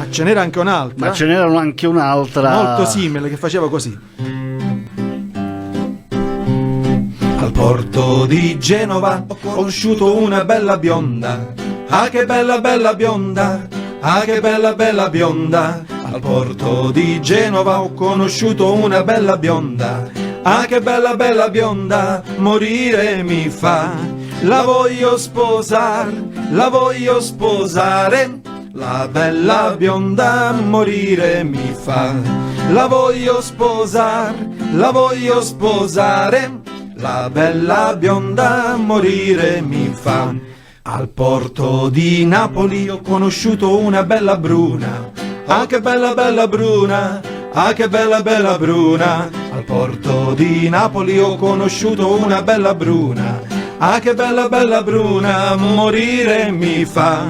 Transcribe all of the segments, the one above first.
Ma ce n'era anche un'altra. Ma ce n'erano anche un'altra. Molto simile, che faceva così. Al porto di Genova ho conosciuto una bella bionda. Ah, che bella bella bionda. Ah, che bella bella bionda. Al porto di Genova ho conosciuto una bella bionda. Ah, che bella bella bionda, morire mi fa. La voglio sposare, la voglio sposare. La bella bionda morire mi fa. La voglio sposare, la voglio sposare. La bella bionda morire mi fa. Al porto di Napoli ho conosciuto una bella bruna. Ah, che bella bella bruna. Ah, che bella bella bruna. Al porto di Napoli ho conosciuto una bella bruna. Ah, che bella bella bruna, morire mi fa.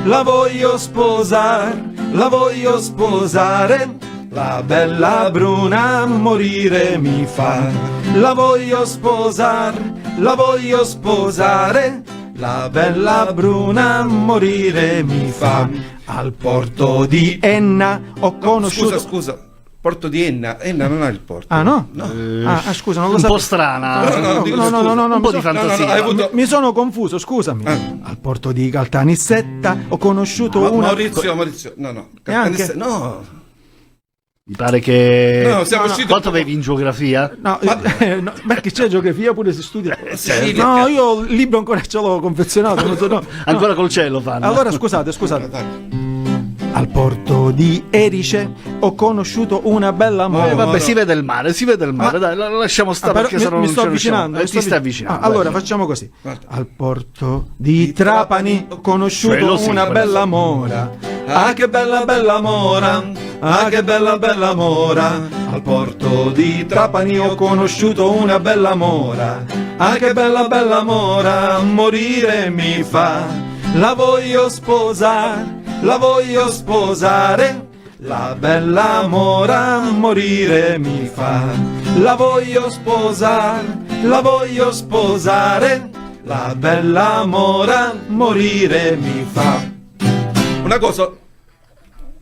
La voglio sposare, la voglio sposare. La bella bruna morire mi fa. La voglio sposare, la voglio sposare. La bella bruna morire mi fa. Al porto di Enna ho conosciuto... Scusa. Porto di Enna. Enna non ha il porto. Ah, no? No. Scusa, non lo Un sapevo. po' strana. No, un po' di fantasia. mi sono confuso, scusami. Al porto di Caltanissetta ho conosciuto una... Maurizio, no. Neanche? No. Mi pare che... No, siamo usciti... Quanto avevi in geografia? No, perché c'è geografia pure si studia. sì, No, io il libro ancora ce l'ho confezionato. Non so, no. Ancora col cielo fanno. Allora scusate. Al porto di Erice ho conosciuto una bella mora. Vabbè, si vede il mare, dai, lo lasciamo stare Però perché sennò mi non sto ci riusciamo. avvicinando. Ti stai avvicinando. Allora facciamo così. Guarda. Al porto di Trapani ho conosciuto Quello sì, una quello bella sì. mora. Ah, che bella bella mora. Ah, che bella bella mora. Al porto di Trapani ho conosciuto una bella mora. Ah, che bella bella mora, morire mi fa. La voglio sposare, la voglio sposare. La bella mora morire mi fa. La voglio sposare, la voglio sposare. La bella mora morire mi fa. Una cosa,